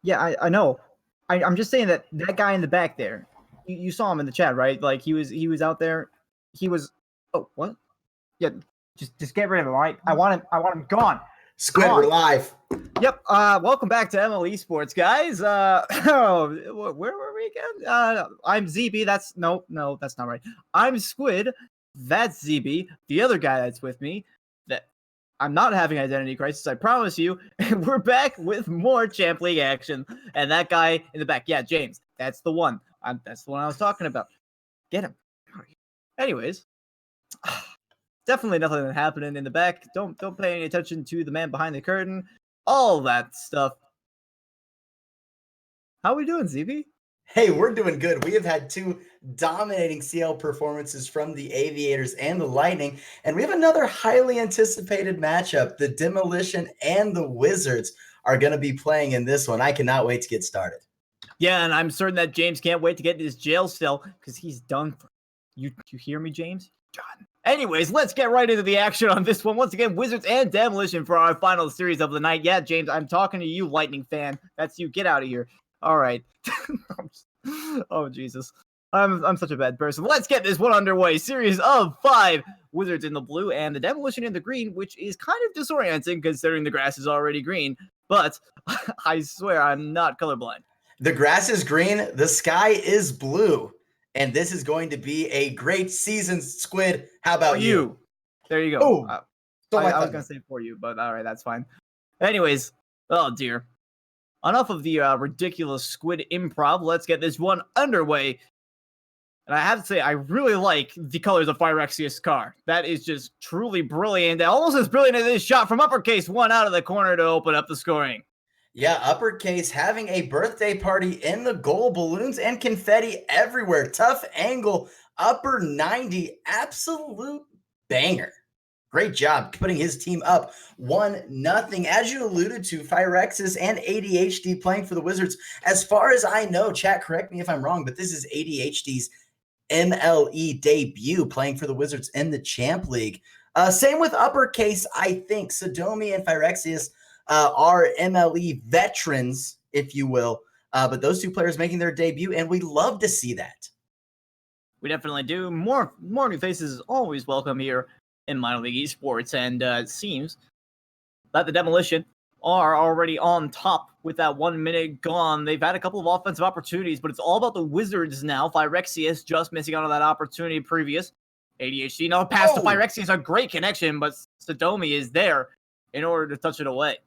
Yeah, I know. I'm just saying that guy in the back there, you saw him in the chat, right? Like he was out there. He was. Oh, what? Yeah, just get rid of him. All right. I want him gone. Squid, Gone. we're live. Yep. Welcome back to MLE Esports, guys. Where were we again? I'm ZB. That's no, that's not right. I'm Squid. That's ZB. The other guy that's with me. That I'm not having identity crisis. I promise you. And we're back with more Champ League action. And that guy in the back, yeah, James. That's the one. That's the one I was talking about. Get him. Anyways. Definitely nothing happening in the back. Don't pay any attention to the man behind the curtain. All that stuff. How are we doing, ZB? Hey, we're doing good. We have had two dominating CL performances from the Aviators and the Lightning, and we have another highly anticipated matchup. The Demolition and the Wizards are going to be playing in this one. I cannot wait to get started. Yeah, and I'm certain that James can't wait to get in his jail cell because he's done for you. You hear me, James? Done. Anyways, let's get right into the action on this one. Once again, Wizards and Demolition for our final series of the night. Yeah, James, I'm talking to you, Lightning fan. That's you. Get out of here. All right. Oh, Jesus. I'm such a bad person. Let's get this one underway. Series of 5. Wizards in the blue and the Demolition in the green, which is kind of disorienting considering the grass is already green. But I swear I'm not colorblind. The grass is green. The sky is blue. And this is going to be a great season, Squid. How about you? There you go. Oh, I was going to say for you, but all right, that's fine. Anyways, oh dear. Enough of the ridiculous Squid improv. Let's get this one underway. And I have to say, I really like the colors of Phyrexia's car. That is just truly brilliant. Almost as brilliant as this shot from Uppercase, one out of the corner to open up the scoring. Yeah, Uppercase having a birthday party in the goal, balloons and confetti everywhere. Tough angle, upper 90, absolute banger. Great job putting his team up 1-0. As you alluded to, Phyrexis and ADHD playing for the Wizards. As far as I know, chat, correct me if I'm wrong, but this is ADHD's MLE debut playing for the Wizards in the Champ League. Same with Uppercase, I think. Sodomi and Phyrexius are MLE veterans, if you will. But those two players making their debut, and we love to see that. We definitely do. More new faces is always welcome here in minor league esports, and it seems that the Demolition are already on top with that 1 minute gone. They've had a couple of offensive opportunities, but it's all about the Wizards now. Phyrexius just missing out on that opportunity previous. ADHD, no pass to Phyrexius, a great connection, but Sodomi is there in order to touch it away.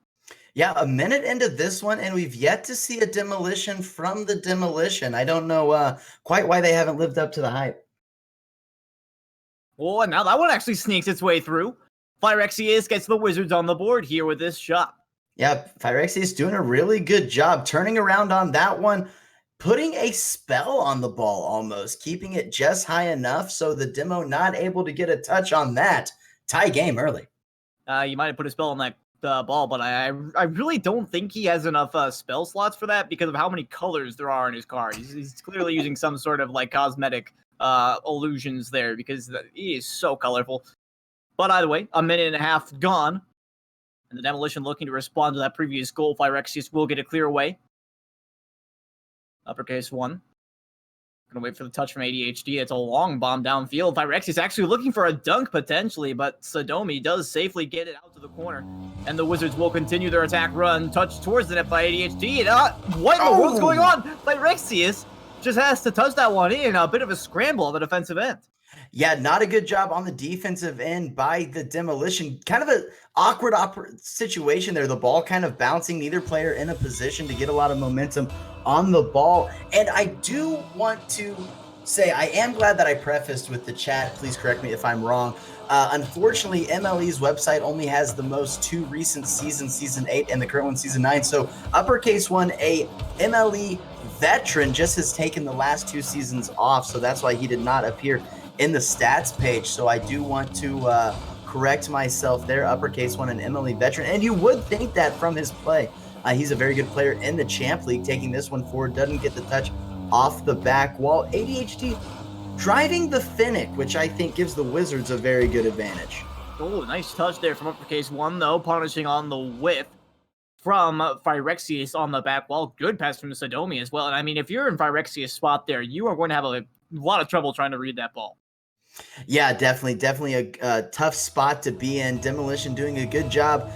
Yeah, a minute into this one, and we've yet to see a Demolition from the Demolition. I don't know quite why they haven't lived up to the hype. Well, and now that one actually sneaks its way through. Phyrexius gets the Wizards on the board here with this shot. Yeah, Phyrexius doing a really good job turning around on that one, putting a spell on the ball almost, keeping it just high enough so the Demo not able to get a touch on that. Tie game early. You might have put a spell on that ball, but I really don't think he has enough spell slots for that because of how many colors there are in his card. He's clearly using some sort of like cosmetic illusions there because he is so colorful. But either way, a minute and a half gone. And the Demolition looking to respond to that previous goal. Phyrexius will get a clear away. Uppercase 1. Gonna wait for the touch from ADHD. It's a long bomb downfield. Phyrexius actually looking for a dunk potentially, but Sodomi does safely get it out to the corner. And the Wizards will continue their attack run. Touch towards the net by ADHD. And, what in the world's going on? Phyrexius just has to touch that one in. A bit of a scramble on the defensive end. Yeah, not a good job on the defensive end by the Demolition. Kind of an awkward situation there. The ball kind of bouncing, neither player in a position to get a lot of momentum on the ball. And I do want to say, I am glad that I prefaced with the chat. Please correct me if I'm wrong. Unfortunately, MLE's website only has the most two recent seasons, Season 8 and the current one, Season 9. So Uppercase 1, a MLE veteran, just has taken the last 2 seasons off. So that's why he did not appear in the stats page. So I do want to correct myself there. Uppercase 1, an MLE veteran. And you would think that from his play. He's a very good player in the Champ League, taking this one forward, doesn't get the touch off the back wall. ADHD driving the Finnick, which I think gives the Wizards a very good advantage. Oh, nice touch there from Uppercase 1, though, punishing on the whiff from Phyrexius on the back wall. Good pass from Sodomi as well. And I mean, if you're in Phyrexius' spot there, you are going to have a lot of trouble trying to read that ball. Yeah, definitely a tough spot to be in. Demolition doing a good job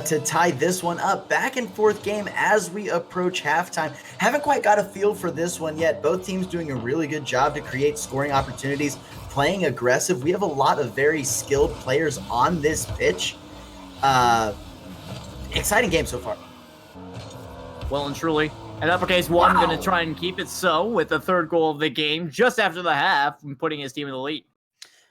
to tie this one up. Back and forth game as we approach halftime. Haven't quite got a feel for this one yet. Both teams doing a really good job to create scoring opportunities, playing aggressive. We have a lot of very skilled players on this pitch. Exciting game so far. Well and truly. And Uppercase One going to try and keep it so with the third goal of the game just after the half, putting his team in the lead.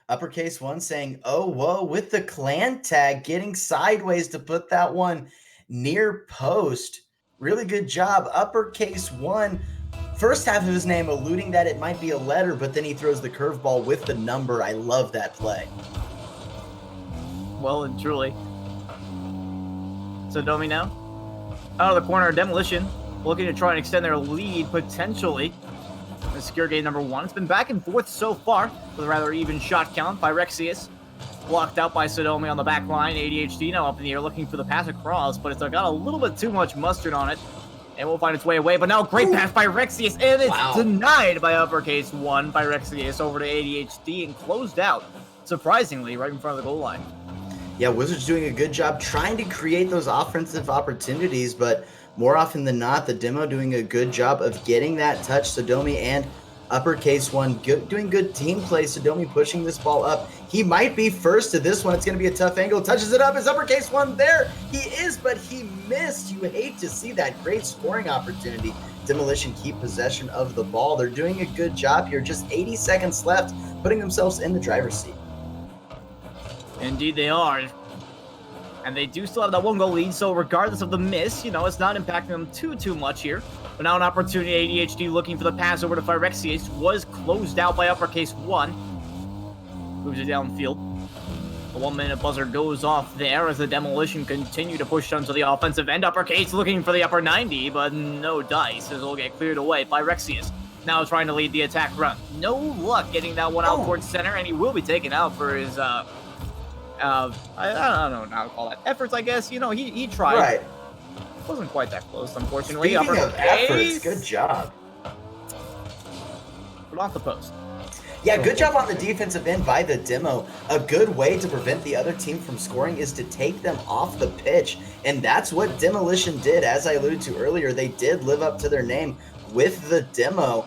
Uppercase One saying, oh, whoa, with the clan tag, getting sideways to put that one near post. Really good job. Uppercase One, first half of his name alluding that it might be a letter, but then he throws the curveball with the number. I love that play. Well and truly. Sodomi now. Out of the corner, Demolition looking to try and extend their lead potentially. The secure game number 1. It's been back and forth so far with a rather even shot count. Phyrexius blocked out by Sodomi on the back line. ADHD now up in the air looking for the pass across, but it's got a little bit too much mustard on it. And will find its way away. But now great pass by Phyrexius, and it's denied by Uppercase One. Phyrexius over to ADHD and closed out, surprisingly, right in front of the goal line. Yeah, Wizards doing a good job trying to create those offensive opportunities, but more often than not, the demo doing a good job of getting that touch. Sodomi and Uppercase One doing good team play. Sodomi pushing this ball up. He might be first to this one. It's going to be a tough angle. Touches it up. Is Uppercase One there? He is, but he missed. You hate to see that. Great scoring opportunity. Demolition keep possession of the ball. They're doing a good job here. Just 80 seconds left, putting themselves in the driver's seat. Indeed they are. And they do still have that 1-goal lead, so regardless of the miss, it's not impacting them too much here. But now an opportunity, ADHD looking for the pass over to Phyrexius, was closed out by Uppercase One. Moves it downfield. The 1-minute buzzer goes off there as the Demolition continue to push onto the offensive end. Uppercase looking for the upper 90, but no dice as it'll get cleared away. Phyrexius now trying to lead the attack run. No luck getting that one out towards center, and he will be taken out for his I don't know how to call that. Efforts, I guess. He tried. Right. Wasn't quite that close, unfortunately. Speaking of efforts, good job. But off the post. Yeah, good job on the defensive end by the demo. A good way to prevent the other team from scoring is to take them off the pitch. And that's what Demolition did. As I alluded to earlier, they did live up to their name with the demo.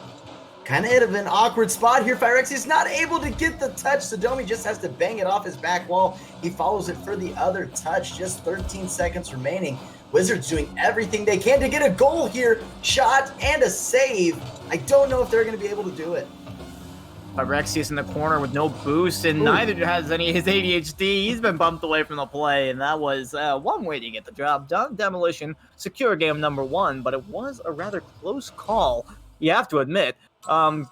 Kind of hit of an awkward spot here. Phyrexius not able to get the touch. Sodomi just has to bang it off his back wall. He follows it for the other touch. Just 13 seconds remaining. Wizards doing everything they can to get a goal here. Shot and a save. I don't know if they're going to be able to do it. Phyrexius in the corner with no boost, and neither has any of his ADHD. He's been bumped away from the play, and that was one way to get the job done. Demolition, secure game number 1, but it was a rather close call, you have to admit.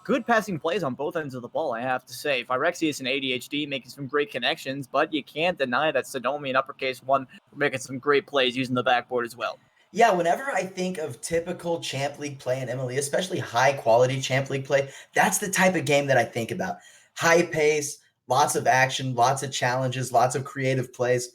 Good passing plays on both ends of the ball, I have to say. Phyrexius and ADHD making some great connections, but you can't deny that Sodomi and Uppercase One were making some great plays using the backboard as well. Yeah, whenever I think of typical Champ League play in MLE, especially high-quality Champ League play, that's the type of game that I think about. High pace, lots of action, lots of challenges, lots of creative plays.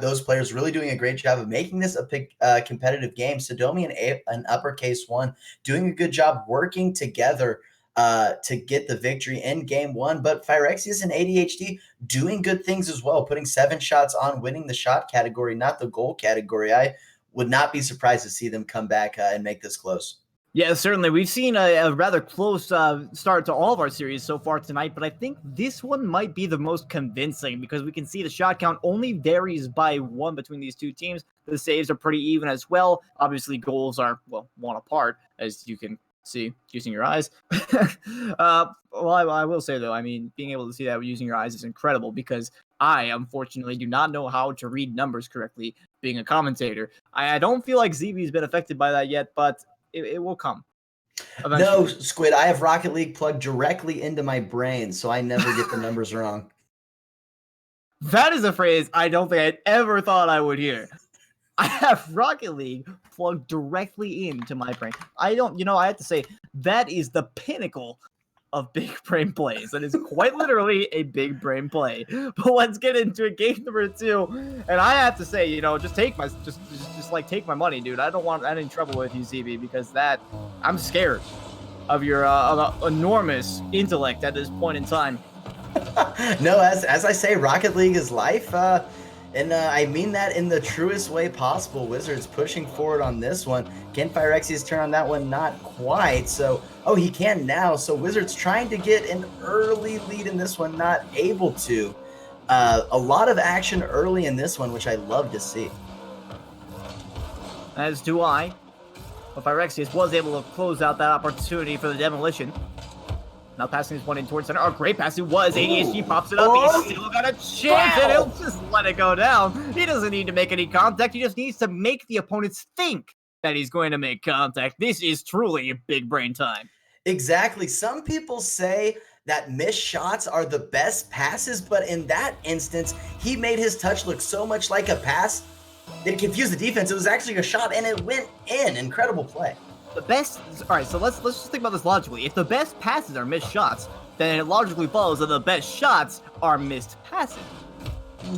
Those players really doing a great job of making this a competitive game. Sodomi and Uppercase One doing a good job working together to get the victory in game 1. But Phyrexius and ADHD doing good things as well, putting 7 shots on, winning the shot category, not the goal category. I would not be surprised to see them come back and make this close. Yeah, certainly. We've seen a rather close start to all of our series so far tonight, but I think this one might be the most convincing because we can see the shot count only varies by 1 between these two teams. The saves are pretty even as well. Obviously, goals are, 1 apart, as you can see using your eyes. I will say, though, I mean, being able to see that using your eyes is incredible because I, unfortunately, do not know how to read numbers correctly being a commentator. I don't feel like ZB's been affected by that yet, but it will come eventually. No, Squid, I have Rocket League plugged directly into my brain, so I never get the numbers wrong. That is a phrase I don't think I'd ever thought I would hear. I have Rocket League plugged directly into my brain. I have to say, that is the pinnacle of big brain plays. That is quite literally a big brain play. But let's get into it. Game number 2. And I have to say, you know, just take my like take my money, dude. I don't want any trouble with you, ZB, because I'm scared of your enormous intellect at this point in time. No, as I say, Rocket League is life. And I mean that in the truest way possible. Wizards pushing forward on this one. Can Phyrexia's turn on that one? Not quite. So, oh, he can now. So Wizards trying to get an early lead in this one, not able to. A lot of action early in this one, which I love to see. As do I. But Phyrexius was able to close out that opportunity for the Demolition. Now passing this one in towards center. Oh, great pass. It was. ADHD pops it up. He's still got a chance, and he'll just let it go down. He doesn't need to make any contact. He just needs to make the opponents think that he's going to make contact. This is truly big brain time. Exactly. Some people say that missed shots are the best passes, but in that instance, he made his touch look so much like a pass that it confused the defense. It was actually a shot, and it went in. Incredible play. The best, all right, so let's just think about this logically. If the best passes are missed shots, then it logically follows that the best shots are missed passes.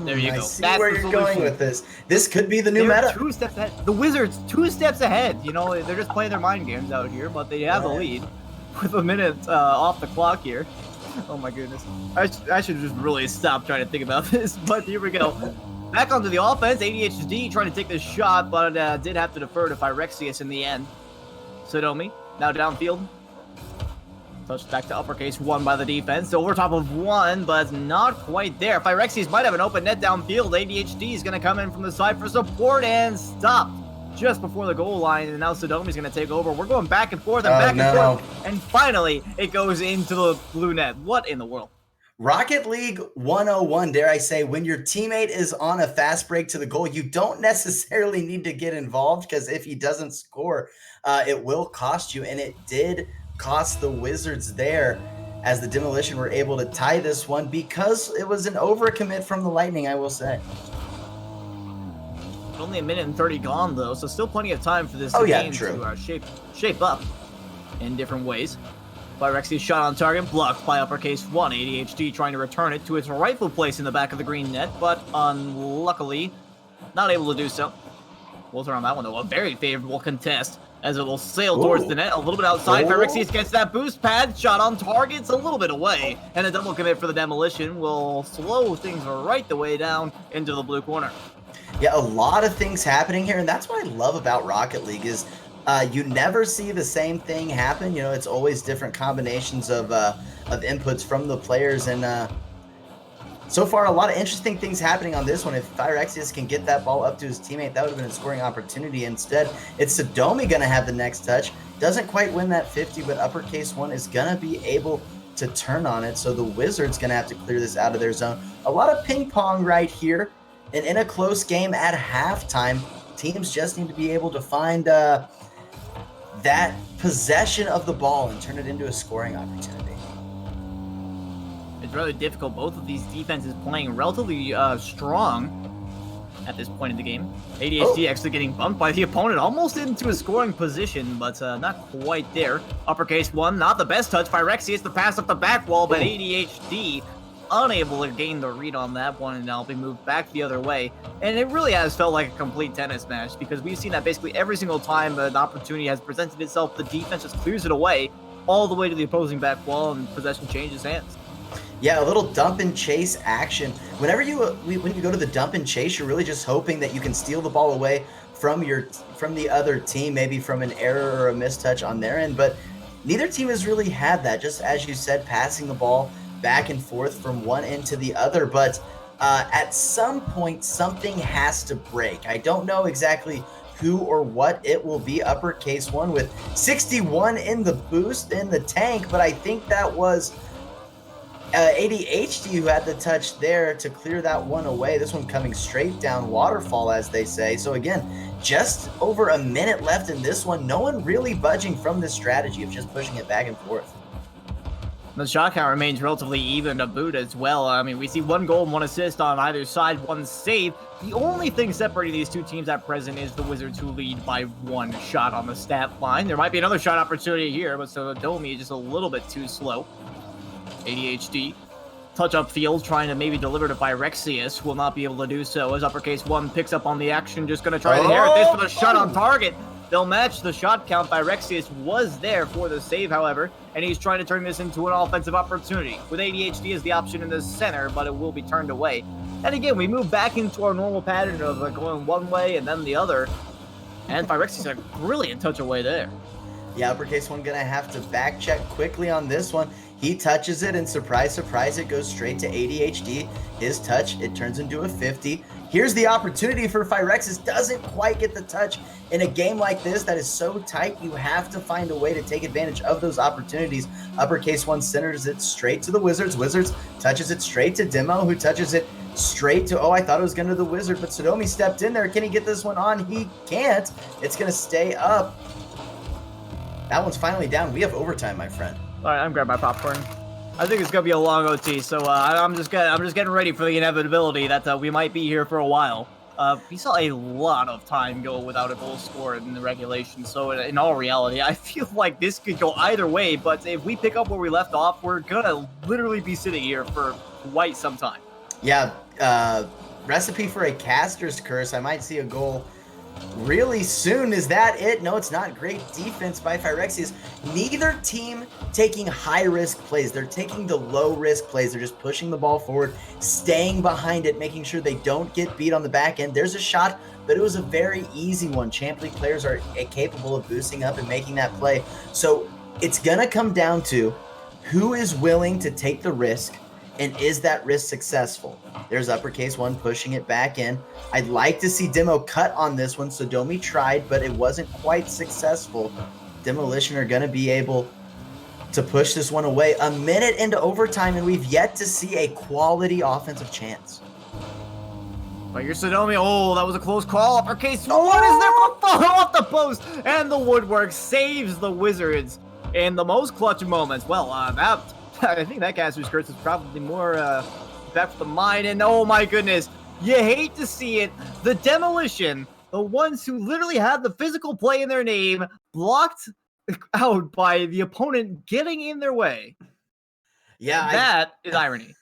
There you go. I see where you're going with this. This could be the new They're meta. 2 steps ahead. The Wizards 2 steps ahead. You know, they're just playing their mind games out here, but they have the lead with a minute off the clock here. Oh my goodness. I should just really stop trying to think about this, but here we go. Back onto the offense. ADHD trying to take this shot, but did have to defer to Phyrexius in the end. Sodomi, now downfield. Touched back to uppercase 1 by the defense. Over top of 1, but not quite there. Phyrexius might have an open net downfield. ADHD is going to come in from the side for support and stopped just before the goal line. And now Sodomi's going to take over. We're going back and forth and back and forth. And finally, it goes into the blue net. What in the world? Rocket League 101, dare I say, when your teammate is on a fast break to the goal, you don't necessarily need to get involved, because if he doesn't score, it will cost you, and it did cost the Wizards there, as the Demolition were able to tie this one because it was an overcommit from the Lightning, I will say. Only a minute and 30 gone, though, so still plenty of time for this game to shape up in different ways. Phyrexius shot on target, blocked by uppercase 1. ADHD trying to return it to its rightful place in the back of the green net, but unluckily not able to do so. We'll turn on that one, though. A very favorable contest as it will sail towards the net, a little bit outside. Phyrexius gets that boost pad, shot on target, it's a little bit away, and a double commit for the Demolition will slow things right the way down into the blue corner. Yeah, a lot of things happening here, and that's what I love about Rocket League is you never see the same thing happen. You know, it's always different combinations of inputs from the players, and so far a lot of interesting things happening on this one. If Phyrexius can get that ball up to his teammate, that would have been a scoring opportunity. Instead, it's Sodomi going to have the next touch. Doesn't quite win that 50, but uppercase 1 is going to be able to turn on it, so the Wizards going to have to clear this out of their zone. A lot of ping pong right here, and in a close game at halftime, teams just need to be able to find that possession of the ball and turn it into a scoring opportunity. It's really difficult. Both of these defenses playing relatively strong at this point in the game. ADHD actually getting bumped by the opponent almost into a scoring position, but not quite there. Uppercase 1, not the best touch. Phyrexius the pass up the back wall, but ADHD unable to gain the read on that one, and now be moved back the other way. And it really has felt like a complete tennis match, because we've seen that basically every single time an opportunity has presented itself, the defense just clears it away all the way to the opposing back wall, and possession changes hands. Yeah, a little dump and chase action. Whenever when you go to the dump and chase, you're really just hoping that you can steal the ball away from the other team, maybe from an error or a mistouch on their end, but neither team has really had that. Just as you said, passing the ball back and forth from one end to the other, but at some point something has to break. I don't know exactly who or what it will be. Uppercase 1 with 61 in the boost in the tank, but I think that was ADHD who had the touch there to clear that one away. This one coming straight down waterfall, as they say. So again, just over a minute left in this one. No one really budging from this strategy of just pushing it back and forth. The shot count remains relatively even to boot as well. I mean, we see 1 goal and 1 assist on either side, 1 save. The only thing separating these two teams at present is the Wizards, who lead by 1 shot on the stat line. There might be another shot opportunity here, but Sodomi is just a little bit too slow. ADHD. Touch up field, trying to maybe deliver to Phyrexius. Will not be able to do so as Uppercase 1 picks up on the action. Just going to try to inherit this for the shot on target. They'll match the shot count. Phyrexius was there for the save, however, and he's trying to turn this into an offensive opportunity. With ADHD as the option in the center, but it will be turned away. And again, we move back into our normal pattern of going one way and then the other. And Phyrexius a brilliant touch away there. Yeah, Uppercase 1 going to have to back check quickly on this one. He touches it, and surprise, surprise, it goes straight to ADHD. His touch, it turns into a 50. Here's the opportunity for Phyrexius. Doesn't quite get the touch. In a game like this that is so tight, you have to find a way to take advantage of those opportunities. Uppercase 1 centers it straight to the Wizards. Wizards touches it straight to Demo, who touches it straight to, I thought it was going to the Wizard, but Sodomi stepped in there. Can he get this one on? He can't. It's going to stay up. That one's finally down. We have overtime, my friend. All right, I'm grabbing my popcorn. I think it's gonna be a long OT, so I'm just getting ready for the inevitability that we might be here for a while. We saw a lot of time go without a goal scored in the regulation, so in all reality, I feel like this could go either way. But if we pick up where we left off, we're gonna literally be sitting here for quite some time. Yeah, recipe for a caster's curse. I might see a goal really soon. Is that it? No, it's not. Great defense by Phyrexius. Neither team taking high-risk plays. They're taking the low-risk plays. They're just pushing the ball forward, staying behind it, making sure they don't get beat on the back end. There's a shot, but it was a very easy one. Champ League players are capable of boosting up and making that play. So it's going to come down to who is willing to take the risk, and is that risk successful? There's Uppercase 1 pushing it back in. I'd like to see Demo cut on this one. Sodomi tried, but it wasn't quite successful. Demolition are going to be able to push this one away. A minute into overtime, and we've yet to see a quality offensive chance. But you're Sodomi. Oh, that was a close call. Uppercase 1 is there for the follow off the post, and the woodwork saves the Wizards in the most clutch moments. Well, I think that caster's curse is probably more depth of mine. And oh my goodness, you hate to see it. The Demolition, the ones who literally had the physical play in their name, blocked out by the opponent getting in their way. Yeah, that is irony.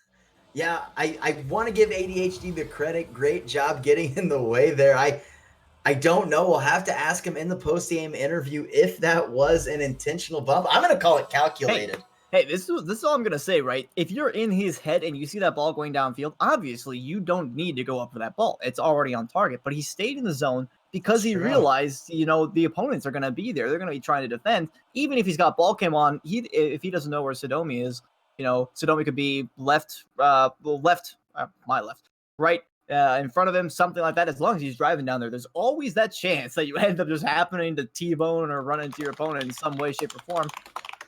Yeah, I want to give ADHD the credit. Great job getting in the way there. I don't know. We'll have to ask him in the post-game interview if that was an intentional bump. I'm going to call it calculated. Hey, this is all I'm going to say, right? If you're in his head and you see that ball going downfield, obviously you don't need to go up for that ball. It's already on target. But he stayed in the zone because he realized, the opponents are going to be there. They're going to be trying to defend. Even if he's got ball cam on, if he doesn't know where Sodomi is, Sodomi could be my left, right in front of him, something like that. As long as he's driving down there, there's always that chance that you end up just happening to T-bone or run into your opponent in some way, shape, or form.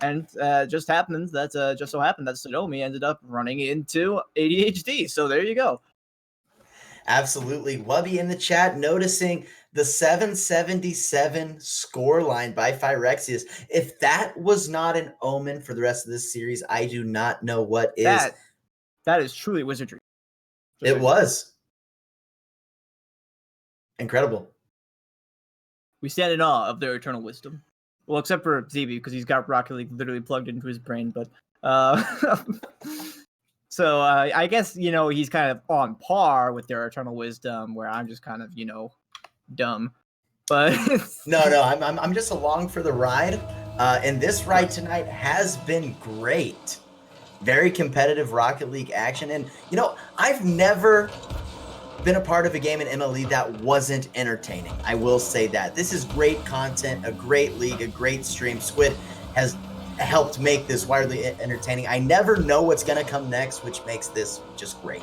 And just so happened that Sodomi ended up running into ADHD. So there you go. Absolutely. Wubby in the chat noticing the 777 score line by Phyrexius. If that was not an omen for the rest of this series, I do not know what is. That is truly wizardry. It was. Incredible. We stand in awe of their eternal wisdom. Well, except for ZB, because he's got Rocket League literally plugged into his brain. But so I guess, he's kind of on par with their eternal wisdom, where I'm just kind of, dumb. But no, I'm just along for the ride. And this ride tonight has been great. Very competitive Rocket League action. And, I've never been a part of a game in MLE that wasn't entertaining. I will say that. This is great content, a great league, a great stream. Squid has helped make this wildly entertaining. I never know what's going to come next, which makes this just great.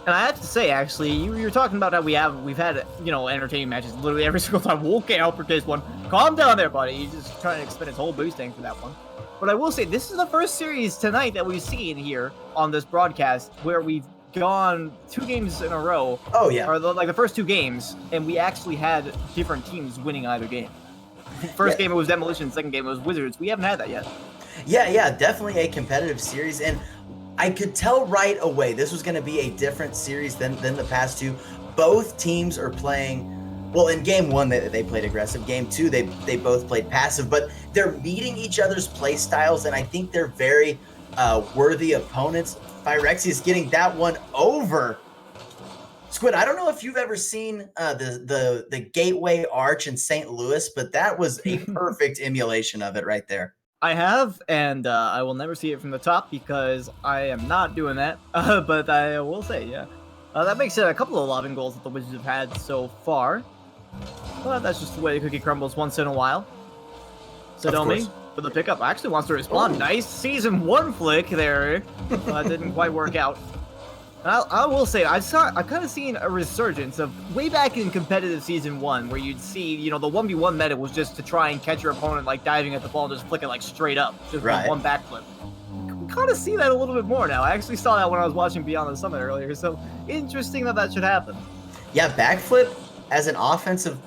And I have to say, actually, you were talking about how we've had, entertaining matches literally every single time. Okay, Uppercase 1. Calm down there, buddy. He's just trying to expend his whole boosting for that one. But I will say, this is the first series tonight that we've seen here on this broadcast where we've gone 2 games in a row. Oh, yeah. Or the first 2 games, and we actually had different teams winning either game. First game it was Demolition, second game it was Wizards. We haven't had that yet. Yeah, definitely a competitive series. And I could tell right away this was going to be a different series than the past two. Both teams are playing, well, in game one, they played aggressive. Game two, they both played passive, but they're meeting each other's play styles, and I think they're very worthy opponents. Phyrexius getting that one over. Squid, I don't know if you've ever seen the Gateway Arch in St. Louis, but that was a perfect emulation of it right there. I have, and I will never see it from the top because I am not doing that. But I will say, yeah. That makes it a couple of lobbing goals that the Wizards have had so far. But that's just the way the cookie crumbles once in a while. Sodomi for the pickup. Actually wants to respond. Oh. Nice season 1 flick there. Didn't quite work out. I will say, I've kind of seen a resurgence of way back in competitive season 1, where you'd see, the 1v1 meta was just to try and catch your opponent, like diving at the ball and just flick it like straight up, just one backflip. We kind of see that a little bit more now. I actually saw that when I was watching Beyond the Summit earlier, so interesting that should happen. Yeah, backflip as an offensive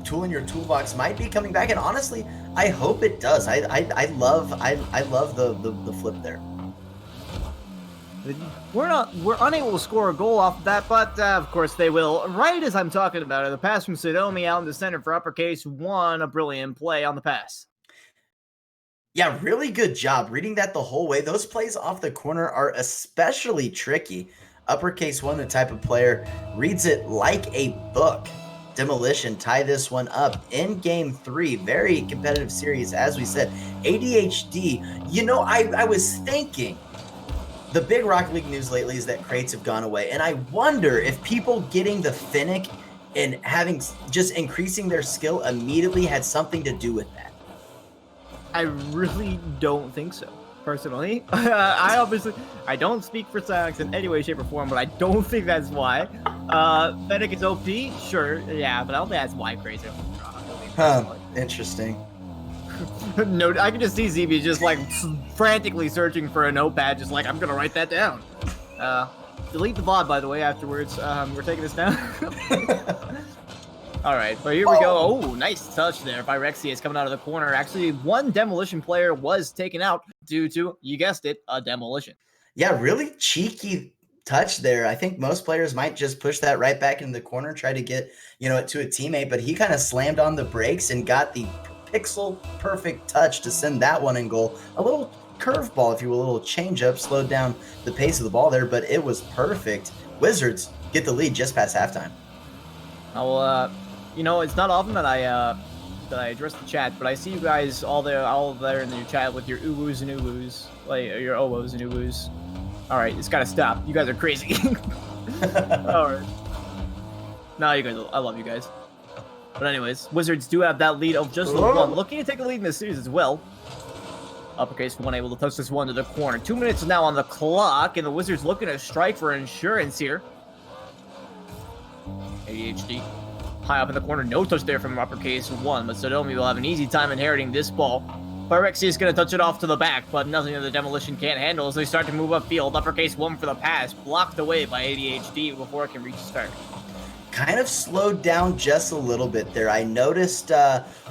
tool in your toolbox might be coming back, and honestly, I hope it does. I love the flip there. We're unable to score a goal off of that, but of course they will. Right as I'm talking about it, the pass from Sodomi out in the center for Uppercase won. A brilliant play on the pass. Yeah, really good job reading that the whole way. Those plays off the corner are especially tricky. Uppercase One, the type of player, reads it like a book. Demolition tie this one up in game 3. Very competitive series, as we said. ADHD, I was thinking, the big Rocket League news lately is that crates have gone away, and I wonder if people getting the Finnick and having just increasing their skill immediately had something to do with that. I really don't think so, personally. I don't speak for Psyonix in any way, shape, or form, but I don't think that's why. Finnick is OP, sure, yeah, but I don't think that's why crates are. Interesting. No, I can just see ZB just like frantically searching for a notepad, just like, I'm gonna write that down. Delete the VOD, by the way, afterwards. We're taking this down. All right, but here we go. Oh, nice touch there by Phyrexius coming out of the corner. Actually, one Demolition player was taken out due to, you guessed it, a demolition. Yeah, really cheeky touch there. I think most players might just push that right back into the corner, try to get, it to a teammate, but he kind of slammed on the brakes and got the pixel perfect touch to send that one in goal. A little curveball, if you will, a little change up, slowed down the pace of the ball there, but it was perfect. Wizards get the lead just past halftime. Well, it's not often that I address the chat, but I see you guys all there in your chat with your uwoos and uwoos, like your owos and uwoos. All right, it's gotta stop. You guys are crazy. All right. No, you guys, I love you guys. But anyways, Wizards do have that lead of just the one. Looking to take a lead in this series as well. Uppercase One able to touch this one to the corner. 2 minutes now on the clock, and the Wizards looking to strike for insurance here. ADHD. High up in the corner, no touch there from Uppercase One, but Sodomi will have an easy time inheriting this ball. Phyrexius is going to touch it off to the back, but nothing that the Demolition can't handle as they start to move upfield. Uppercase One for the pass, blocked away by ADHD before it can reach start. Kind of slowed down just a little bit there. I noticed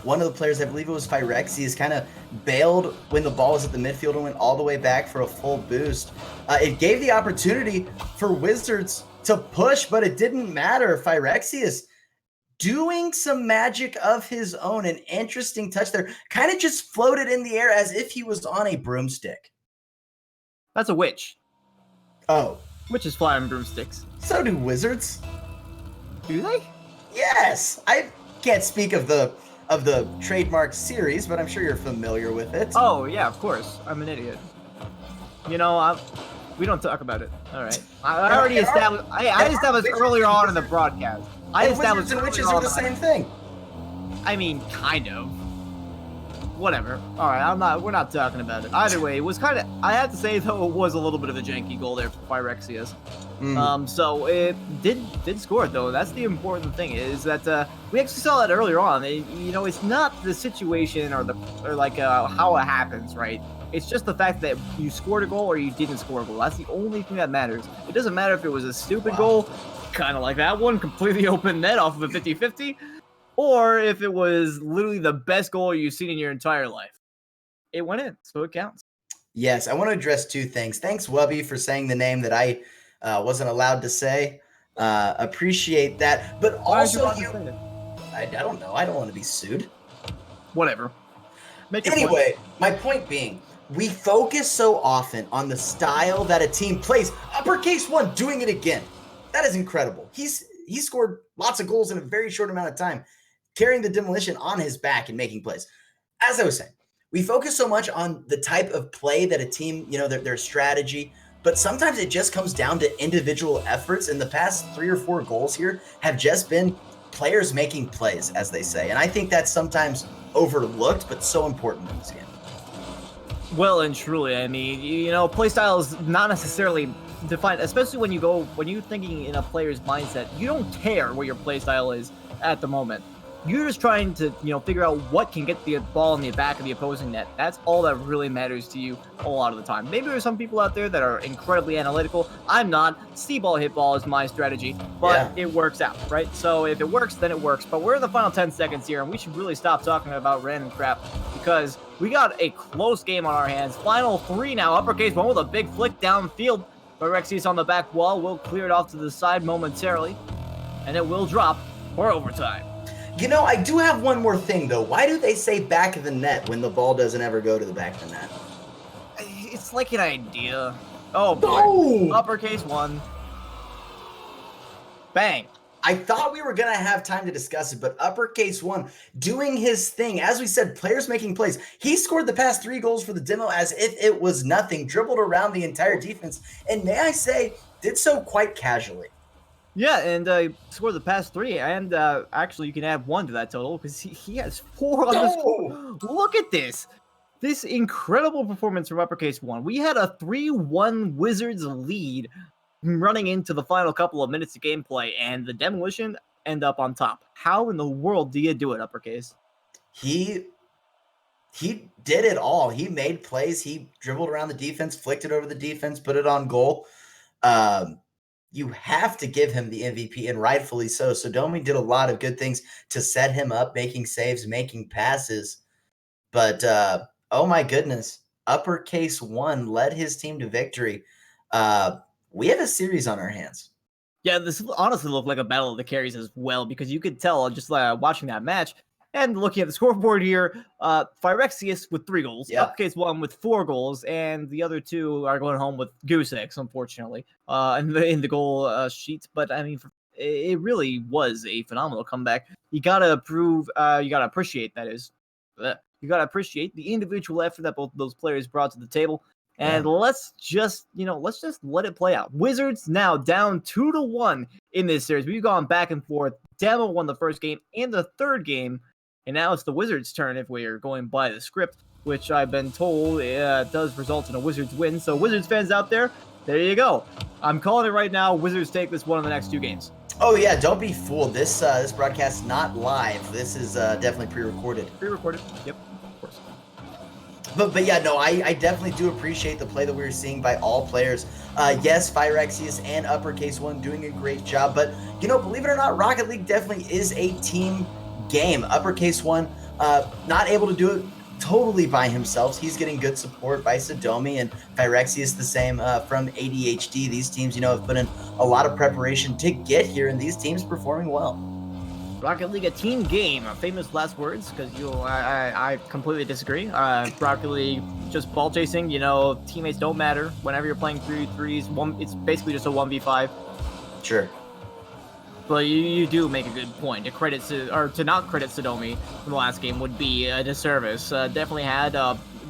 one of the players, I believe it was Phyrexius, kind of bailed when the ball was at the midfield and went all the way back for a full boost. It gave the opportunity for Wizards to push, but it didn't matter. Phyrexius doing some magic of his own. An interesting touch there. Kind of just floated in the air as if he was on a broomstick. That's a witch. Oh. Witches fly on broomsticks. So do wizards. Do they? Yes. I can't speak of the trademark series, but I'm sure you're familiar with it. Oh, yeah, of course. I'm an idiot. We don't talk about it. All right. I already established. I established earlier on in the broadcast. Wizards and witches are the same thing. I mean, kind of. Whatever. All right, we're not talking about it. Either way, it was kind of. I have to say though, it was a little bit of a janky goal there for Phyrexius. So it did score though. That's the important thing is that we actually saw that earlier on. It's not the situation or how it happens, right? It's just the fact that you scored a goal or you didn't score a goal. That's the only thing that matters. It doesn't matter if it was a stupid goal, kind of like that one, completely open net off of a 50-50, or if it was literally the best goal you've seen in your entire life. it went in, so it counts. Yes, I want to address two things. Thanks, Wubby, for saying the name that I wasn't allowed to say. Appreciate that. But Why aren't you also, allowed to say it? I don't know. I don't want to be sued. Whatever. Make your point. Anyway, my point being, we focus so often on the style that a team plays. Uppercase one doing it again. That is incredible. He scored lots of goals in a very short amount of time, carrying the Demolition on his back and making plays. As I was saying, we focus so much on the type of play that a team, their strategy, but sometimes it just comes down to individual efforts. And the past 3 or 4 goals here have just been players making plays, as they say. And I think that's sometimes overlooked, but so important in this game. Well and truly, I mean, play style is not necessarily defined, especially when you're thinking in a player's mindset. You don't care what your play style is at the moment. You're just trying to, figure out what can get the ball in the back of the opposing net. That's all that really matters to you a lot of the time. Maybe there's some people out there that are incredibly analytical. I'm not. See ball, hit ball is my strategy, but It works out, right? So if it works, then it works. But we're in the final 10 seconds here, and we should really stop talking about random crap because we got a close game on our hands. Final 3 now. Uppercase one with a big flick downfield. Phyrexius on the back wall will clear it off to the side momentarily, and it will drop for overtime. I do have one more thing, though. Why do they say back of the net when the ball doesn't ever go to the back of the net? It's like an idea. Oh, boy. No! Uppercase one. Bang. I thought we were going to have time to discuss it, but uppercase one doing his thing. As we said, players making plays. He scored the past 3 goals for the Demo as if it was nothing, dribbled around the entire defense, and may I say, did so quite casually. Yeah, and scored the past 3, and actually you can add 1 to that total because he has 4 on the score. Look at this. This incredible performance from Uppercase 1. We had a 3-1 Wizards lead running into the final couple of minutes of gameplay, and the Demolition end up on top. How in the world do you do it, Uppercase? He did it all. He made plays. He dribbled around the defense, flicked it over the defense, put it on goal. You have to give him the MVP, and rightfully so. Sodomi did a lot of good things to set him up, making saves, making passes. But, oh my goodness, Uppercase one led his team to victory. We have a series on our hands. Yeah, this honestly looked like a battle of the carries as well, because you could tell just watching that match and looking at the scoreboard here, Phyrexius with 3 goals, Uppercase one with 4 goals, and the other 2 are going home with goose eggs, unfortunately, in the goal sheet. But I mean, it really was a phenomenal comeback. You gotta appreciate that is, you gotta appreciate the individual effort that both those players brought to the table. And let's just let it play out. Wizards now down 2-1 in this series. We've gone back and forth. Demo won the first game and the third game. And now it's the Wizards' turn if we are going by the script, which I've been told does result in a Wizards win. So Wizards fans out there you go. I'm calling it right now. Wizards take this one in the next 2 games. Oh, yeah. Don't be fooled. This broadcast is not live. This is definitely pre-recorded. Pre-recorded. Yep, of course. But yeah, no, I definitely do appreciate the play that we were seeing by all players. Yes, Phyrexius and Uppercase one doing a great job. But, believe it or not, Rocket League definitely is a team game. Uppercase one, not able to do it totally by himself. He's getting good support by Sodomi, and Phyrexius the same from ADHD. These teams, have put in a lot of preparation to get here, and these teams performing well. Rocket League, a team game. Famous last words, because I completely disagree. Rocket League, just ball chasing. Teammates don't matter. Whenever you're playing 3v3s, it's basically just a 1v5. Sure. But you do make a good point. To not credit Sodomi from the last game would be a disservice. Definitely had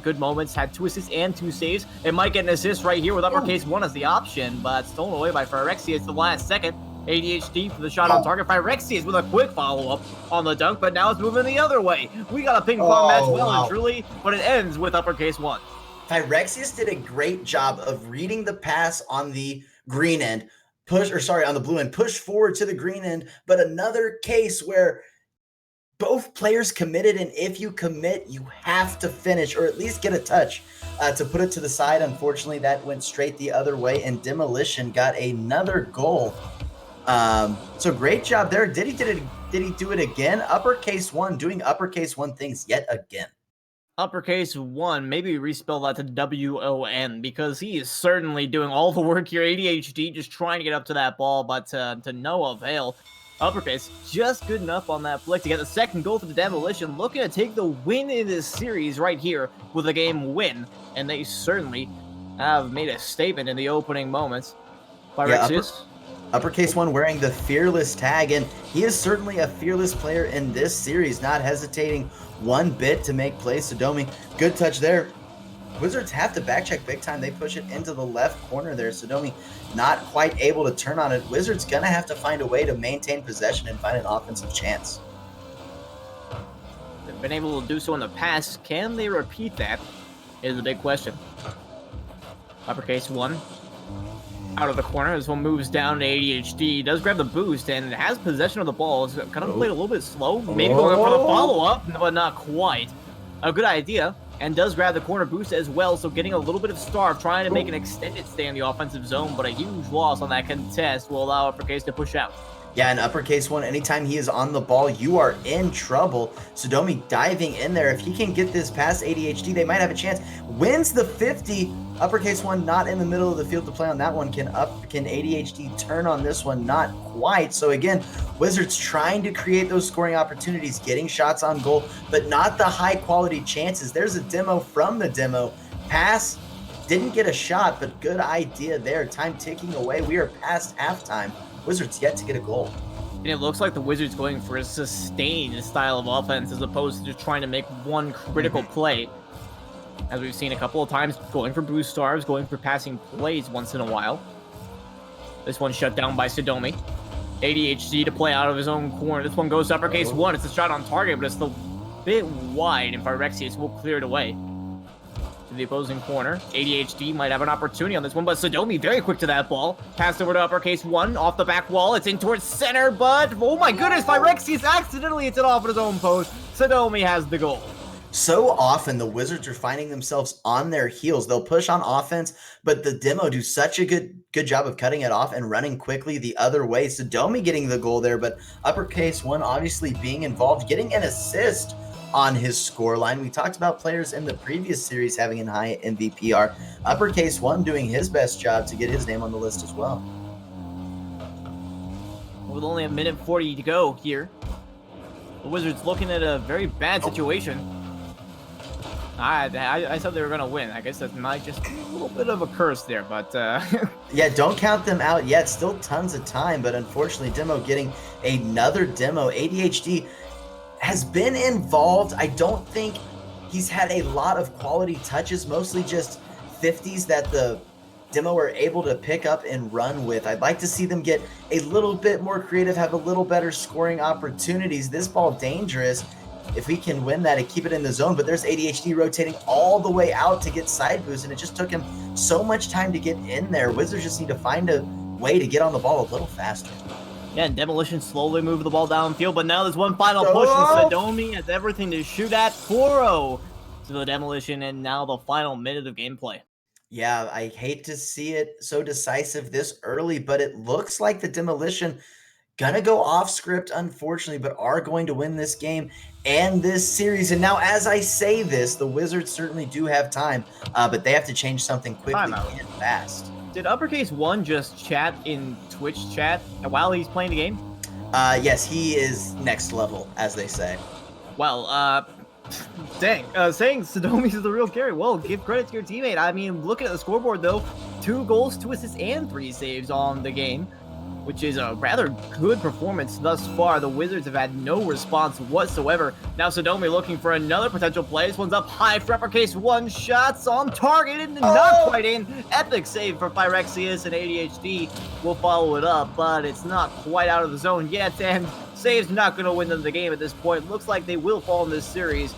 good moments, had 2 assists and 2 saves. It might get an assist right here with Uppercase one as the option, but stolen away by Phyrexius the last second. ADHD for the shot on target. Phyrexius with a quick follow-up on the dunk, but now it's moving the other way. We got a ping-pong match and truly, but it ends with Uppercase one. Phyrexius did a great job of reading the pass on the green end, on the blue end, push forward to the green end, but another case where both players committed, and if you commit, you have to finish or at least get a touch to put it to the side. Unfortunately, that went straight the other way, and Demolition got another goal. So great job there. Did he do it again? Uppercase one doing Uppercase one things yet again. Uppercase 1, maybe respell that to W-O-N, because he is certainly doing all the work here. ADHD just trying to get up to that ball, but to no avail. Uppercase just good enough on that flick to get the second goal for the Demolition, looking to take the win in this series right here with a game win. And they certainly have made a statement in the opening moments. Pyrexius. Uppercase 1 wearing the fearless tag, and he is certainly a fearless player in this series, not hesitating one bit to make plays. Sodomi, good touch there. Wizards have to back check big time. They push it into the left corner there. Sodomi not quite able to turn on it. Wizards gonna have to find a way to maintain possession and find an offensive chance. They've been able to do so in the past. Can they repeat that? Is the big question. Uppercase 1. Out of the corner. This one moves down to ADHD. Does grab the boost and has possession of the ball. It's kind of played a little bit slow. Maybe going for the follow-up, but not quite. A good idea. And does grab the corner boost as well. So getting a little bit of starve, trying to make an extended stay in the offensive zone. But a huge loss on that contest will allow Uppercase to push out. Yeah, an Uppercase 1, anytime he is on the ball, you are in trouble. Sodomi diving in there. If he can get this past ADHD, they might have a chance. Wins the 50. Uppercase 1 not in the middle of the field to play on that one. Can ADHD turn on this one? Not quite. So again, Wizards trying to create those scoring opportunities, getting shots on goal, but not the high quality chances. There's a demo from the demo. Pass, didn't get a shot, but good idea there. Time ticking away. We are past halftime. Wizards yet to get a goal. And it looks like the Wizards going for a sustained style of offense as opposed to just trying to make one critical play. As we've seen a couple of times, going for boost stars, going for passing plays once in a while. This one shut down by Sodomi. ADHD to play out of his own corner. This one goes to Uppercase 1. It's a shot on target, but it's a bit wide, and Pyrexius will clear it away to the opposing corner. ADHD might have an opportunity on this one, but Sodomi very quick to that ball. Passed over to Uppercase 1, off the back wall. It's in towards center, but oh my goodness, Pyrexius accidentally hits it off at his own post. Sodomi has the goal. So often the Wizards are finding themselves on their heels. They'll push on offense, but the demo do such a good job of cutting it off and running quickly the other way. Sodomi getting the goal there, but Uppercase 1 obviously being involved, getting an assist on his scoreline. We talked about players in the previous series having a high MVPR. Uppercase 1 doing his best job to get his name on the list as well. With only a minute 40 to go here, the Wizards looking at a very bad situation. I said they were going to win. I guess that's not just a little bit of a curse there, but... Yeah, don't count them out yet. Still tons of time, but unfortunately, Demo getting another demo. ADHD has been involved. I don't think he's had a lot of quality touches, mostly just 50s that the Demo are able to pick up and run with. I'd like to see them get a little bit more creative, have a little better scoring opportunities. This ball dangerous. If we can win that and keep it in the zone, but there's ADHD rotating all the way out to get side boost, and it just took him so much time to get in there. Wizards just need to find a way to get on the ball a little faster. Yeah, and Demolition slowly moving the ball downfield, but now there's one final push, and Sodomi has everything to shoot at. 4-0 to the Demolition, and now the final minute of gameplay. Yeah, I hate to see it so decisive this early, but it looks like the Demolition gonna go off script, unfortunately, but are going to win this game and this series. And now, as I say this, the Wizards certainly do have time, but they have to change something quickly and fast. Did Uppercase 1 just chat in Twitch chat while he's playing the game? Yes, he is next level, as they say. Well, dang. Saying Sodomi is the real carry. Well, give credit to your teammate. I mean, looking at the scoreboard, though, 2 goals, 2 assists, and 3 saves on the game, which is a rather good performance thus far. The Wizards have had no response whatsoever. Now Sodomi looking for another potential play. This one's up high for Uppercase 1. Shots on target and not quite in. Epic save for Pyrexius, and ADHD will follow it up, but it's not quite out of the zone yet, and save's not going to win them the game at this point. Looks like they will fall in this series.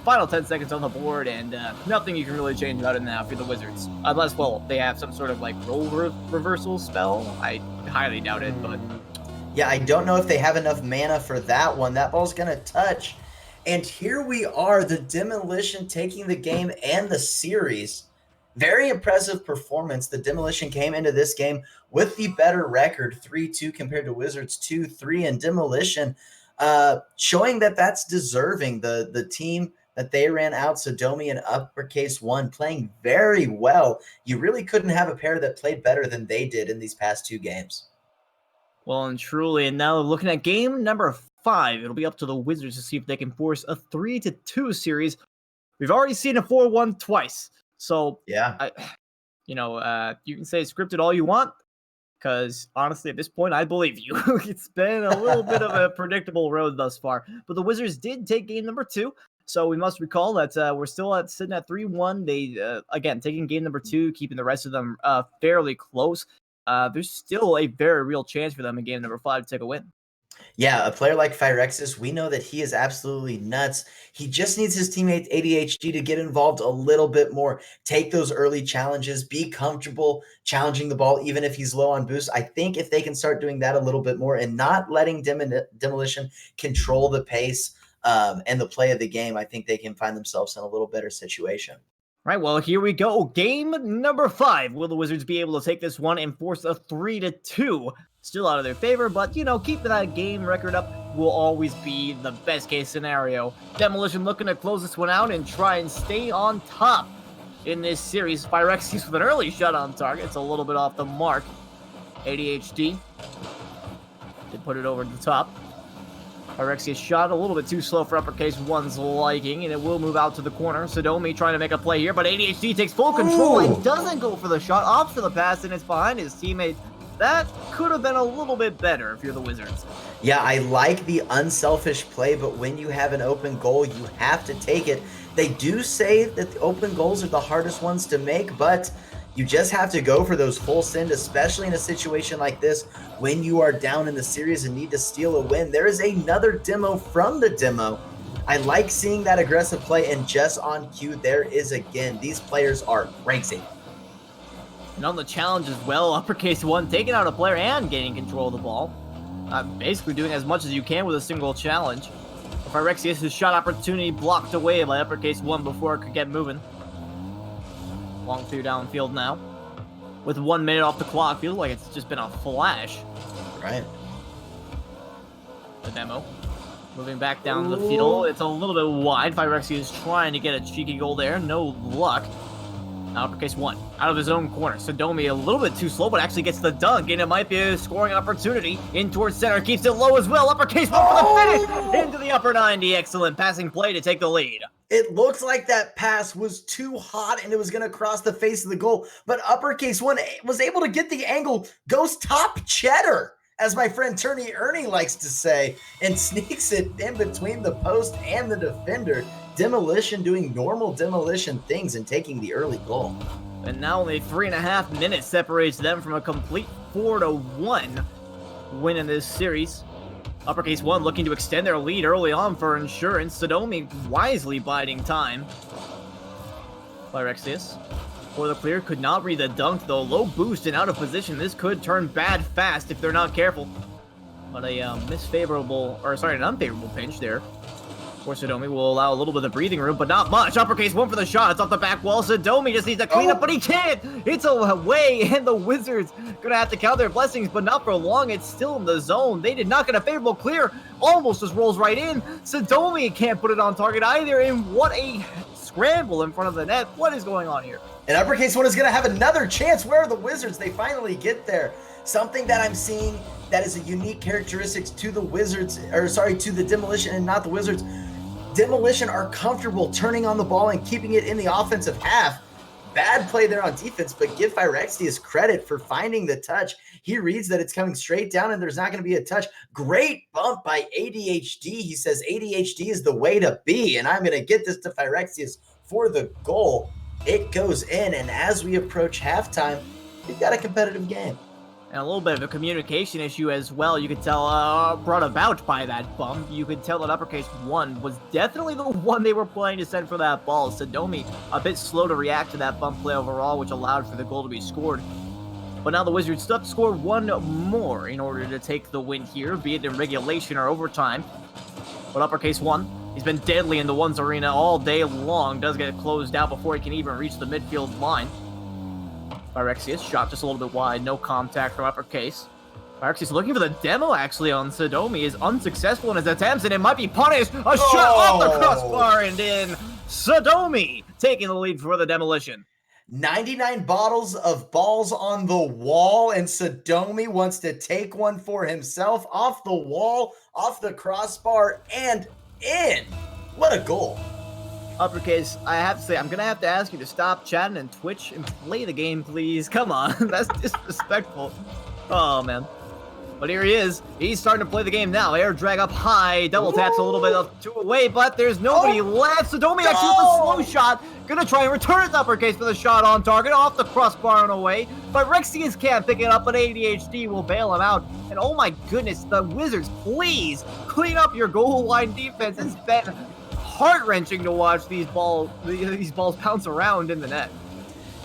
Final 10 seconds on the board, and nothing you can really change about it now for the Wizards. Unless, well, they have some sort of, like, role reversal spell. I highly doubt it, but... Yeah, I don't know if they have enough mana for that one. That ball's going to touch. And here we are, the Demolition taking the game and the series. Very impressive performance. The Demolition came into this game with the better record, 3-2 compared to Wizards 2-3, and Demolition showing that that's deserving. The team that they ran out Sodomi and Uppercase One playing very well. You really couldn't have a pair that played better than they did in these past 2 games. Well and truly, and now looking at game number 5, it'll be up to the Wizards to see if they can force a 3-2 series. We've already seen a 4-1 twice, so yeah, you can say scripted all you want, because honestly, at this point, I believe you. It's been a little bit of a predictable road thus far, but the Wizards did take game number 2. So we must recall that we're still sitting at 3-1. They, again, taking game number 2, keeping the rest of them fairly close. There's still a very real chance for them in game number 5 to take a win. Yeah, a player like Phyrexis, we know that he is absolutely nuts. He just needs his teammate ADHD to get involved a little bit more, take those early challenges, be comfortable challenging the ball even if he's low on boost. I think if they can start doing that a little bit more and not letting Demolition control the pace and the play of the game, I think they can find themselves in a little better situation. Right, well, here we go. Game number 5. Will the Wizards be able to take this one and force a 3-2? Still out of their favor, but, keeping that game record up will always be the best case scenario. Demolition looking to close this one out and try and stay on top in this series. Phyrexis with an early shot on target. It's a little bit off the mark. ADHD did put it over the top. Phyrexis shot a little bit too slow for Uppercase One's liking, and it will move out to the corner. Sodomi trying to make a play here, but ADHD takes full control and doesn't go for the shot. Opts for the pass, and it's behind his teammate. That could have been a little bit better if you're the Wizards. Yeah, I like the unselfish play, but when you have an open goal, you have to take it. They do say that the open goals are the hardest ones to make, but you just have to go for those full send, especially in a situation like this when you are down in the series and need to steal a win. There is another demo from the demo. I like seeing that aggressive play, and just on cue, there is again. These players are crazy. And on the challenge as well, Uppercase One taking out a player and gaining control of the ball. Basically doing as much as you can with a single challenge. Phyrexis' shot opportunity blocked away by Uppercase One before it could get moving. Long through downfield now. With 1 minute off the clock, feels like it's just been a flash. Right. The demo. Moving back down the field. It's a little bit wide. Phyrexis is trying to get a cheeky goal there. No luck. Now Uppercase One out of his own corner. Sodomi a little bit too slow, but actually gets the dunk, and it might be a scoring opportunity. In towards center, keeps it low as well. Uppercase One for the finish! Into the upper 90. Excellent passing play to take the lead. It looks like that pass was too hot and it was going to cross the face of the goal, but Uppercase One was able to get the angle, goes top cheddar, as my friend Turney Ernie likes to say, and sneaks it in between the post and the defender. Demolition doing normal Demolition things and taking the early goal. And now only 3.5 minutes separates them from a complete 4-1 win in this series. Uppercase One looking to extend their lead early on for insurance. Sodomi wisely biding time. Phyrexis for the clear, could not read the dunk though. Low boost and out of position. This could turn bad fast if they're not careful. But an unfavorable pinch there. For Sodomi will allow a little bit of breathing room, but not much. Uppercase One for the shot. It's off the back wall. Sodomi just needs to clean up, but he can't. It's away, and the Wizards gonna have to count their blessings, but not for long. It's still in the zone. They did not get a favorable clear. Almost just rolls right in. Sodomi can't put it on target either, and what a scramble in front of the net. What is going on here? And Uppercase One is gonna have another chance. Where are the Wizards? They finally get there. Something that I'm seeing that is a unique characteristics to the Wizards, to the Demolition and not the Wizards. Demolition are comfortable turning on the ball and keeping it in the offensive half. Bad play there on defense, but give Phyrexis credit for finding the touch. He reads that it's coming straight down and there's not going to be a touch. Great bump by ADHD. He says ADHD is the way to be, and I'm going to get this to Phyrexis for the goal. It goes in, and as we approach halftime, we've got a competitive game. And a little bit of a communication issue as well. You could tell brought about by that bump. You could tell that Uppercase One was definitely the one they were playing to send for that ball. Sodomi a bit slow to react to that bump play overall, which allowed for the goal to be scored. But now the Wizards still have to score one more in order to take the win here, be it in regulation or overtime. But Uppercase One, he's been deadly in the ones arena all day long. Does get closed out before he can even reach the midfield line. Phyrexis shot just a little bit wide, no contact from Uppercase. Arxie's looking for the demo actually on Sodomi, is unsuccessful in his attempts, and it might be punished. A shot off the crossbar and in. Sodomi taking the lead for the Demolition. 99 bottles of balls on the wall, and Sodomi wants to take one for himself off the wall, off the crossbar, and in. What a goal. Uppercase, I have to say, I'm going to have to ask you to stop chatting and Twitch and play the game, please. Come on, that's disrespectful. Oh, man. But here he is. He's starting to play the game now. Air drag up high. Double taps a little bit of two away, but there's nobody left. Sodomi actually with a slow shot. Gonna try and return it to Uppercase for the shot on target. Off the crossbar and away. But Rexius can't pick it up, but ADHD will bail him out. And oh my goodness, the Wizards, please clean up your goal line defense. It's been heart-wrenching to watch these balls bounce around in the net.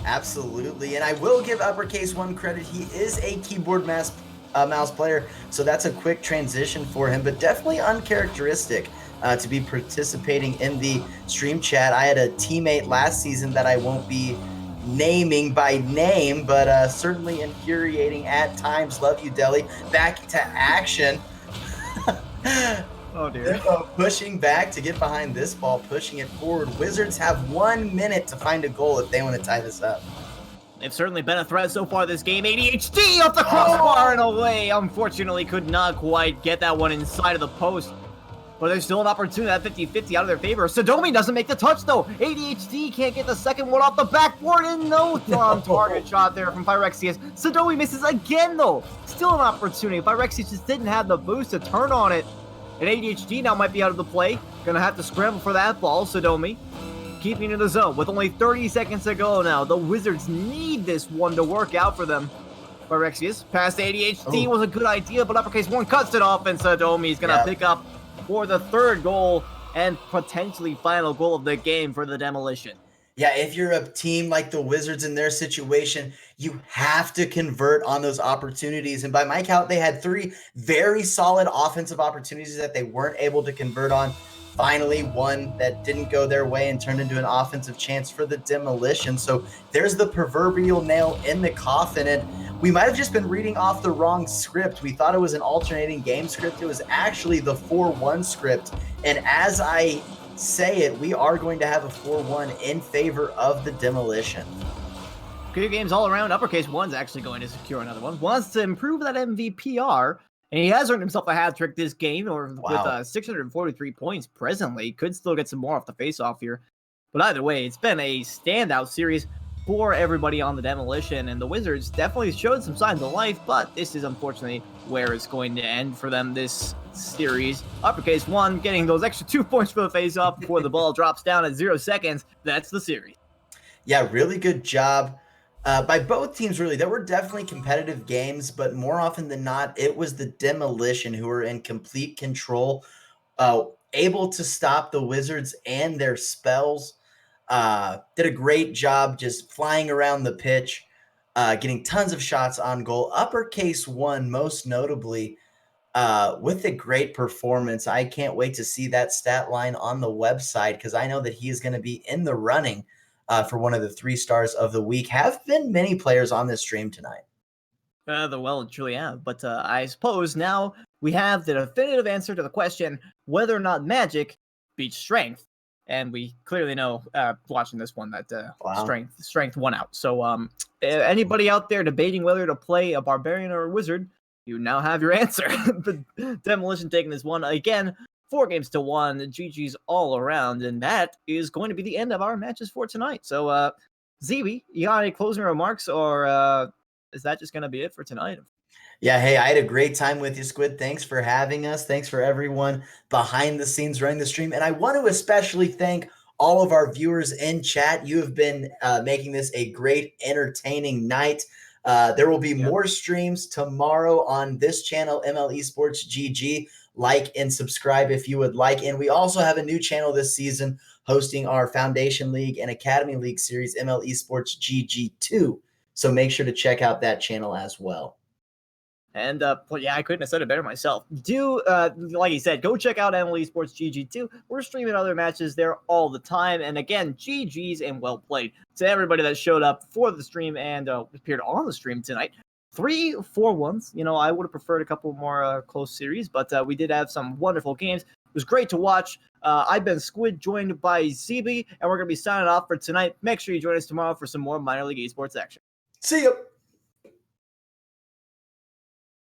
Absolutely. And I will give Uppercase one credit. He is a keyboard mouse player, so that's a quick transition for him, but definitely uncharacteristic to be participating in the stream chat. I had a teammate last season that I won't be naming by name, but certainly infuriating at times. Love you, Deli. Back to action. Oh dear. Pushing back to get behind this ball, pushing it forward. Wizards have 1 minute to find a goal if they want to tie this up. They've certainly been a threat so far this game. ADHD off the crossbar and away. Unfortunately, could not quite get that one inside of the post. But there's still an opportunity at 50-50 out of their favor. Sodomi doesn't make the touch, though. ADHD can't get the second one off the backboard, and no on-target shot there from Phyrexius. Sodomi misses again, though. Still an opportunity. Phyrexius just didn't have the boost to turn on it. And ADHD now might be out of the play. Gonna have to scramble for that ball, Sodomi. Keeping in the zone with only 30 seconds to go now. The Wizards need this one to work out for them. Phyrexius past ADHD was a good idea, but Uppercase 1 cuts it off, and Sodomi's going to pick up for the third goal and potentially final goal of the game for the Demolition. Yeah, if you're a team like the Wizards in their situation, you have to convert on those opportunities. And by my count, they had 3 very solid offensive opportunities that they weren't able to convert on. Finally, one that didn't go their way and turned into an offensive chance for the Demolition. So there's the proverbial nail in the coffin. And we might have just been reading off the wrong script. We thought it was an alternating game script. It was actually the 4-1 script. And as I say it, we are going to have a 4-1 in favor of the Demolition. Good games all around. Uppercase 1's actually going to secure another one. Wants to improve that MVPR. And he has earned himself a hat trick this game, with 643 points presently. Could still get some more off the face-off here. But either way, it's been a standout series for everybody on the Demolition. And the Wizards definitely showed some signs of life, but this is unfortunately where it's going to end for them this series. Uppercase 1 getting those extra 2 points for the face-off before the ball drops down at 0 seconds. That's the series. Yeah, really good job. By both teams, really. There were definitely competitive games, but more often than not, it was the Demolition who were in complete control, able to stop the Wizards and their spells. Did a great job just flying around the pitch, getting tons of shots on goal. Uppercase 1, most notably, with a great performance. I can't wait to see that stat line on the website because I know that he is going to be in the running for one of the 3 stars of the week. Have been many players on this stream tonight. Well, truly have. But I suppose now we have the definitive answer to the question whether or not Magic beats Strength. And we clearly know, watching this one, that Strength won out. So anybody out there debating whether to play a Barbarian or a Wizard, you now have your answer. The Demolition taking this one again. 4-1. GG's all around, and that is going to be the end of our matches for tonight. So, ZB, you got any closing remarks, or is that just going to be it for tonight? Yeah, hey, I had a great time with you, Squid. Thanks for having us. Thanks for everyone behind the scenes running the stream. And I want to especially thank all of our viewers in chat. You have been making this a great, entertaining night. There will be more streams tomorrow on this channel, MLE Sports GG. Like and subscribe if you would like. And we also have a new channel this season hosting our Foundation League and Academy League series, MLE Sports GG2. So make sure to check out that channel as well. And yeah, I couldn't have said it better myself. Do, like you said, go check out MLE Sports GG2. We're streaming other matches there all the time. And again, GG's and well played to everybody that showed up for the stream and appeared on the stream tonight. 3 4-1s. You know, I would have preferred a couple more close series, but we did have some wonderful games. It was great to watch. I've been Squid, joined by ZB, and we're going to be signing off for tonight. Make sure you join us tomorrow for some more minor league esports action. See you.